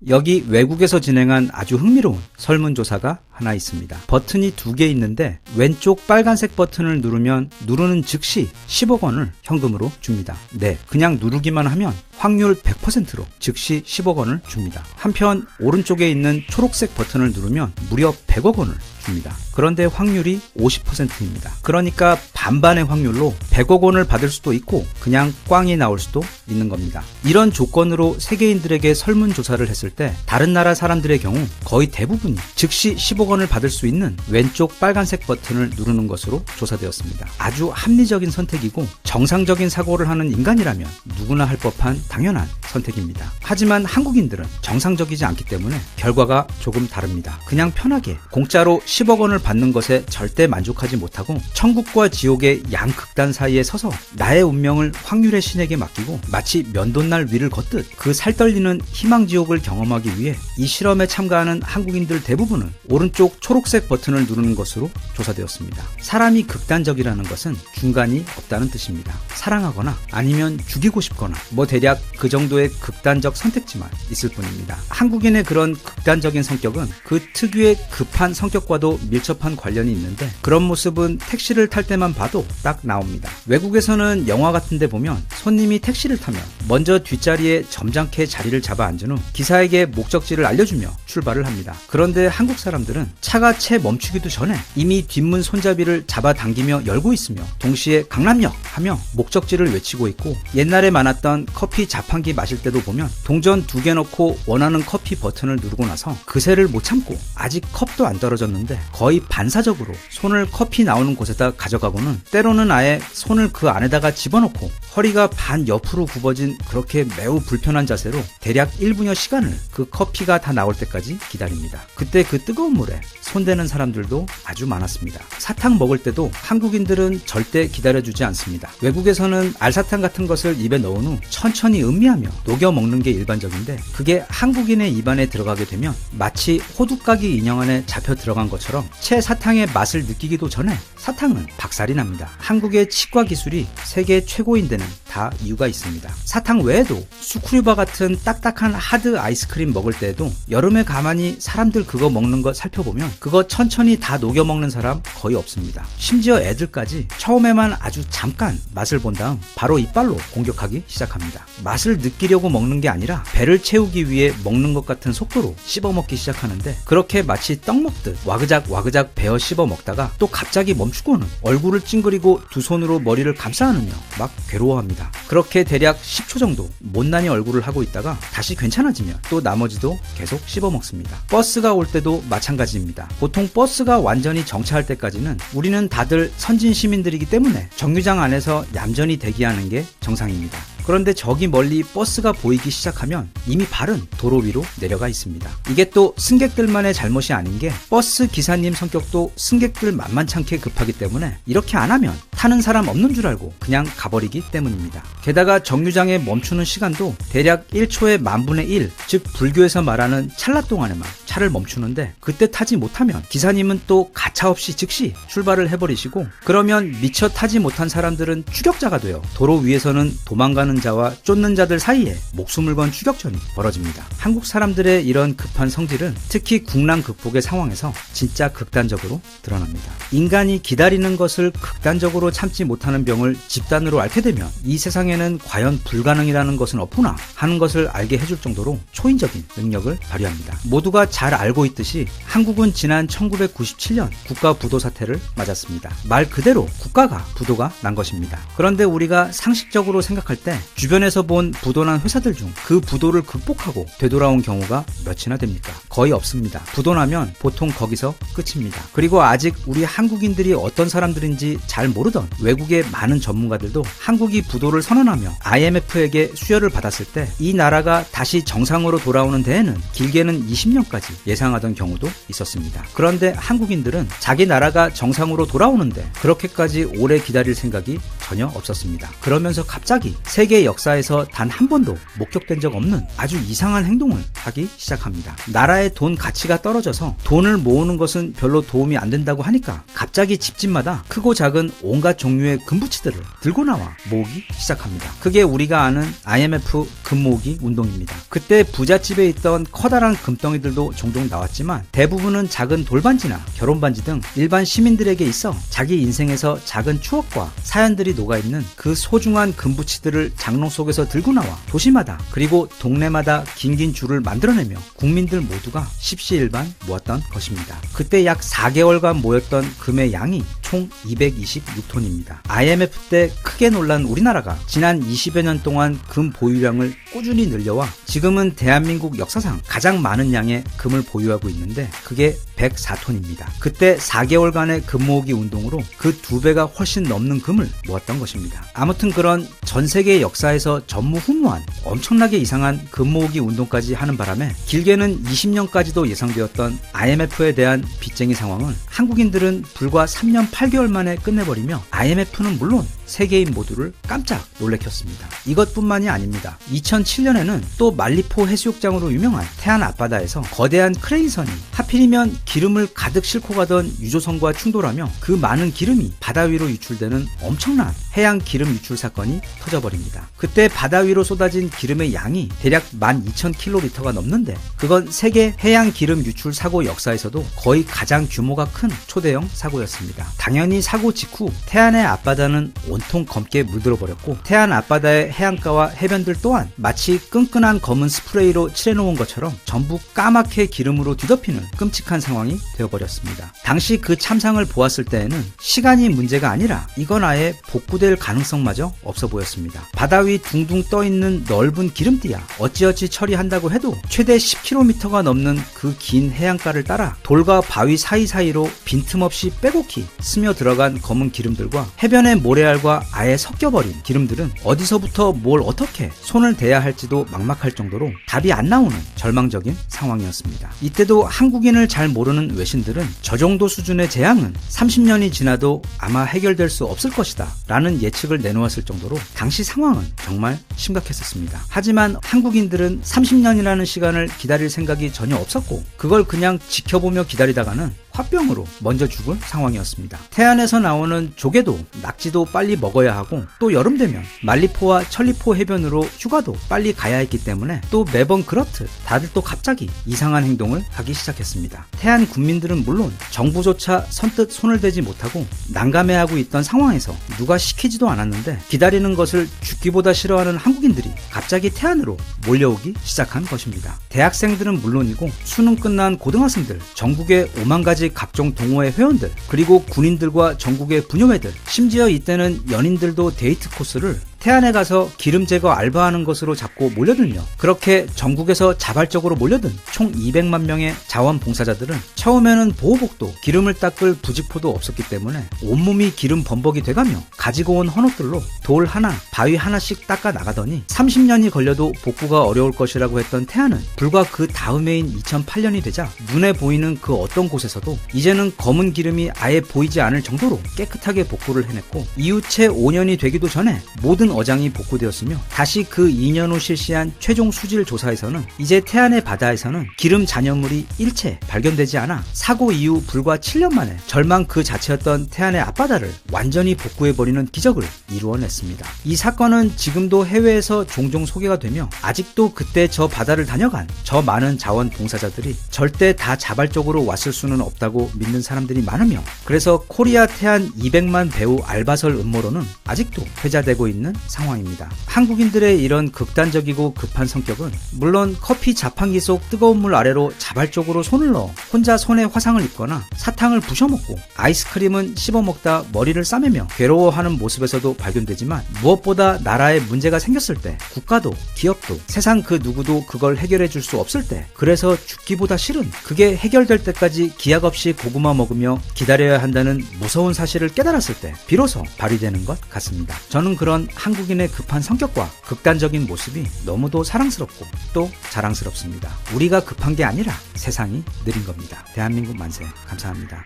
여기 외국에서 진행한 아주 흥미로운 설문조사가 하나 있습니다. 버튼이 2개 있는데 왼쪽 빨간색 버튼을 누르면 누르는 즉시 10억 원을 현금으로 줍니다. 네, 그냥 누르기만 하면 확률 100%로 즉시 10억 원을 줍니다. 한편 오른쪽에 있는 초록색 버튼을 누르면 무려 100억 원을 줍니다. 그런데 확률이 50%입니다. 그러니까 반반의 확률로 100억 원을 받을 수도 있고 그냥 꽝이 나올 수도 있는 겁니다. 이런 조건으로 세계인들에게 설문조사를 했을 때 다른 나라 사람들의 경우 거의 대부분이 즉시 10억 원을 받을 수 있는 왼쪽 빨간색 버튼을 누르는 것으로 조사되었습니다. 아주 합리적인 선택이고 정상적인 사고를 하는 인간이라면 누구나 할 법한 당연한 선택입니다. 하지만 한국인들은 정상적이지 않기 때문에 결과가 조금 다릅니다. 그냥 편하게 공짜로 10억 원을 받는 것에 절대 만족하지 못하고 천국과 지옥의 양극단 사이에 서서 나의 운명을 확률의 신에게 맡기고 마치 면도날 위를 걷듯 그 살떨리는 희망지옥을 경험하기 위해 이 실험에 참가하는 한국인들 대부분은 오른쪽 초록색 버튼을 누르는 것으로 조사되었습니다. 사람이 극단적이라는 것은 중간이 없다는 뜻입니다. 사랑하거나 아니면 죽이고 싶거나 대략 그 정도의 극단적 선택지만 있을 뿐입니다. 한국인의 그런 극단적인 성격은 그 특유의 급한 성격과도 밀접한 관련이 있는데 그런 모습은 택시를 탈 때만 봐도 딱 나옵니다. 외국에서는 영화 같은 데 보면 손님이 택시를 타면 먼저 뒷자리에 점잖게 자리를 잡아 앉은 후 기사에게 목적지를 알려주며 출발을 합니다. 그런데 한국 사람들은 차가 채 멈추기도 전에 이미 뒷문 손잡이를 잡아당기며 열고 있으며 동시에 강남역 하며 목적지를 외치고 있고 옛날에 많았던 커피 자판기 마실 때도 보면 동전 2개 넣고 원하는 커피 버튼을 누르고 나서 그새를 못 참고 아직 컵도 안 떨어졌는데 거의 반사적으로 손을 커피 나오는 곳에다 가져가고는 때로는 아예 손을 그 안에다가 집어넣고 허리가 반 옆으로 굽어진 그렇게 매우 불편한 자세로 대략 1분여 시간을 그 커피가 다 나올 때까지 기다립니다. 그때 그 뜨거운 물에 손대는 사람들도 아주 많았습니다. 사탕 먹을 때도 한국인들은 절대 기다려주지 않습니다. 외국에서는 알사탕 같은 것을 입에 넣은 후 천천히 음미하며 녹여 먹는 게 일반적인데 그게 한국인의 입안에 들어가게 되면 마치 호두까기 인형 안에 잡혀 들어간 것처럼 채 사탕의 맛을 느끼기도 전에 사탕은 박살이 납니다. 한국의 치과 기술이 세계 최고인 데는 다 이유가 있습니다. 사탕 외에도 수크류바 같은 딱딱한 하드 아이스크림 먹을 때에도 여름에 가만히 사람들 그거 먹는 거 살펴보면 그거 천천히 다 녹여 먹는 사람 거의 없습니다. 심지어 애들까지 처음에만 아주 잠깐 맛을 본 다음 바로 이빨로 공격하기 시작합니다. 맛을 느끼려고 먹는 게 아니라 배를 채우기 위해 먹는 것 같은 속도로 씹어 먹기 시작하는데 그렇게 마치 떡 먹듯 와그작 베어 씹어 먹다가 또 갑자기 멈추고는 얼굴을 찡그리고 두 손으로 머리를 감싸 안으며 막 괴로워합니다. 그렇게 대략 10초 정도 못난이 얼굴을 하고 있다가 다시 괜찮아지면 또 나머지도 계속 씹어 먹습니다. 버스가 올 때도 마찬가지입니다. 보통 버스가 완전히 정차할 때까지는 우리는 다들 선진 시민들이기 때문에 정류장 안에서 얌전히 대기하는 게 정상입니다. 그런데 저기 멀리 버스가 보이기 시작하면 이미 발은 도로 위로 내려가 있습니다. 이게 또 승객들만의 잘못이 아닌 게 버스 기사님 성격도 승객들 만만찮게 급하기 때문에 이렇게 안 하면 타는 사람 없는 줄 알고 그냥 가버리기 때문입니다. 게다가 정류장에 멈추는 시간도 대략 1초에 10,000분의 1, 즉 불교에서 말하는 찰나 동안에만 차를 멈추는데 그때 타지 못하면 기사님은 또 가차없이 즉시 출발을 해버리시고 그러면 미처 타지 못한 사람들은 추격자가 되어 도로 위에서는 도망가는 자와 쫓는 자들 사이에 목숨을 건 추격전이 벌어집니다. 한국 사람들의 이런 급한 성질은 특히 국난 극복의 상황에서 진짜 극단적으로 드러납니다. 인간이 기다리는 것을 극단적으로 참지 못하는 병을 집단으로 앓게 되면 이 세상에는 과연 불가능이라는 것은 없구나 하는 것을 알게 해줄 정도로 초인적인 능력을 발휘합니다. 모두가 잘 알고 있듯이 한국은 지난 1997년 국가 부도 사태를 맞았습니다. 말 그대로 국가가 부도가 난 것입니다. 그런데 우리가 상식적으로 생각할 때 주변에서 본 부도난 회사들 중 그 부도를 극복하고 되돌아온 경우가 몇이나 됩니까? 거의 없습니다. 부도나면 보통 거기서 끝입니다. 그리고 아직 우리 한국인들이 어떤 사람들인지 잘 모르던 외국의 많은 전문가들도 한국이 부도를 선언하며 IMF에게 수여를 받았을 때 이 나라가 다시 정상으로 돌아오는 데에는 길게는 20년까지 예상하던 경우도 있었습니다. 그런데 한국인들은 자기 나라가 정상으로 돌아오는데 그렇게까지 오래 기다릴 생각이 전혀 없었습니다. 그러면서 갑자기 세계 역사에서 단 한 번도 목격된 적 없는 아주 이상한 행동을 하기 시작합니다. 나라의 돈 가치가 떨어져서 돈을 모으는 것은 별로 도움이 안 된다고 하니까 갑자기 집집마다 크고 작은 온갖 온갖 종류의 금부치들을 들고 나와 모으기 시작합니다. 그게 우리가 아는 IMF 금 모으기 운동입니다. 그때 부잣집에 있던 커다란 금덩이들도 종종 나왔지만 대부분은 작은 돌반지나 결혼반지 등 일반 시민들에게 있어 자기 인생에서 작은 추억과 사연들이 녹아있는 그 소중한 금부치들을 장롱 속에서 들고 나와 도시마다 그리고 동네마다 긴긴 줄을 만들어내며 국민들 모두가 십시일반 모았던 것입니다. 그때 약 4개월간 모였던 금의 양이 총 226톤입니다. IMF 때 크게 놀란 우리나라가 지난 20여 년 동안 금 보유량을 꾸준히 늘려와 지금은 대한민국 역사상 가장 많은 양의 금을 보유하고 있는데 그게 104톤입니다. 그때 4개월간의 금 모으기 운동으로 그 2배가 훨씬 넘는 금을 모았던 것입니다. 아무튼 그런 전 세계 역사에서 전무후무한 엄청나게 이상한 금 모으기 운동까지 하는 바람에 길게는 20년까지도 예상되었던 IMF에 대한 빚쟁이 상황을 한국인들은 불과 3년 8개월 만에 끝내버리며 IMF는 물론 세계인 모두를 깜짝 놀래켰습니다. 이것뿐만이 아닙니다. 2007년에는 또 말리포 해수욕장으로 유명한 태안 앞바다에서 거대한 크레인선이 하필이면 기름을 가득 싣고 가던 유조선과 충돌하며 그 많은 기름이 바다 위로 유출되는 엄청난 해양 기름 유출 사건이 터져버립니다. 그때 바다 위로 쏟아진 기름의 양이 대략 12,000kl가 넘는데 그건 세계 해양 기름 유출 사고 역사에서도 거의 가장 규모가 큰 초대형 사고였습니다. 당연히 사고 직후 태안의 앞바다는 온통 검게 물들어버렸고 태안 앞바다의 해안가와 해변들 또한 마치 끈끈한 검은 스프레이로 칠해놓은 것처럼 전부 까맣게 기름으로 뒤덮이는 끔찍한 상황이 되어버렸습니다. 당시 그 참상을 보았을 때에는 시간이 문제가 아니라 이건 아예 복구될 가능성마저 없어 보였습니다. 바다 위 둥둥 떠있는 넓은 기름띠야 어찌어찌 처리한다고 해도 최대 10km가 넘는 그 긴 해안가를 따라 돌과 바위 사이사이로 빈틈없이 빼곡히 스며들어간 검은 기름들과 해변의 모래알과 아예 섞여버린 기름들은 어디서부터 뭘 어떻게 손을 대야 할지도 막막할 정도로 답이 안 나오는 절망적인 상황이었습니다. 이때도 한국인을 잘 모르는 외신들은 저 정도 수준의 재앙은 30년이 지나도 아마 해결될 수 없을 것이다 라는 예측을 내놓았을 정도로 당시 상황은 정말 심각했었습니다. 하지만 한국인들은 30년이라는 시간을 기다릴 생각이 전혀 없었고 그걸 그냥 지켜보며 기다리다가는 화병으로 먼저 죽을 상황이었습니다. 태안에서 나오는 조개도 낙지도 빨리 먹어야 하고 또 여름 되면 말리포와 천리포 해변으로 휴가도 빨리 가야 했기 때문에 또 매번 그렇듯 다들 또 갑자기 이상한 행동을 하기 시작했습니다. 태안 군민들은 물론 정부조차 선뜻 손을 대지 못하고 난감해하고 있던 상황에서 누가 시키지도 않았는데 기다리는 것을 죽기보다 싫어하는 한국인들이 갑자기 태안으로 몰려오기 시작한 것입니다. 대학생들은 물론이고 수능 끝난 고등학생들, 전국의 5만 가지 각종 동호회 회원들, 그리고 군인들과 전국의 부녀회들, 심지어 이때는 연인들도 데이트 코스를 태안에 가서 기름 제거 알바하는 것으로 잡고 몰려들며 그렇게 전국에서 자발적으로 몰려든 총 200만 명의 자원봉사자들은 처음에는 보호복도, 기름을 닦을 부직포도 없었기 때문에 온몸이 기름 범벅이 돼가며 가지고 온 헌옷들로 돌 하나, 바위 하나씩 닦아 나가더니 30년이 걸려도 복구가 어려울 것이라고 했던 태안은 불과 그 다음 해인 2008년이 되자 눈에 보이는 그 어떤 곳에서도 이제는 검은 기름이 아예 보이지 않을 정도로 깨끗하게 복구를 해냈고 이후 채 5년이 되기도 전에 모든 어장이 복구되었으며 다시 그 2년 후 실시한 최종 수질 조사에서는 이제 태안의 바다에서는 기름 잔여물이 일체 발견되지 않아 사고 이후 불과 7년 만에 절망 그 자체였던 태안의 앞바다를 완전히 복구해버리는 기적을 이루어냈습니다. 이 사건은 지금도 해외에서 종종 소개가 되며 아직도 그때 저 바다를 다녀간 저 많은 자원봉사자들이 절대 다 자발적으로 왔을 수는 없다고 믿는 사람들이 많으며 그래서 코리아 태안 200만 배우 알바설 음모론은 아직도 회자되고 있는 상황입니다. 한국인들의 이런 극단적이고 급한 성격은 물론 커피 자판기 속 뜨거운 물 아래로 자발적으로 손을 넣어 혼자 손에 화상을 입거나 사탕을 부셔먹고 아이스크림은 씹어먹다 머리를 싸매며 괴로워하는 모습에서도 발견되지만 무엇보다 나라에 문제가 생겼을 때 국가도 기업도 세상 그 누구도 그걸 해결해 줄 수 없을 때 그래서 죽기보다 싫은 그게 해결될 때까지 기약 없이 고구마 먹으며 기다려야 한다는 무서운 사실을 깨달았을 때 비로소 발휘되는 것 같습니다. 저는 그런 한국인의 급한 성격과 극단적인 모습이 너무도 사랑스럽고 또 자랑스럽습니다. 우리가 급한 게 아니라 세상이 느린 겁니다. 대한민국 만세. 감사합니다.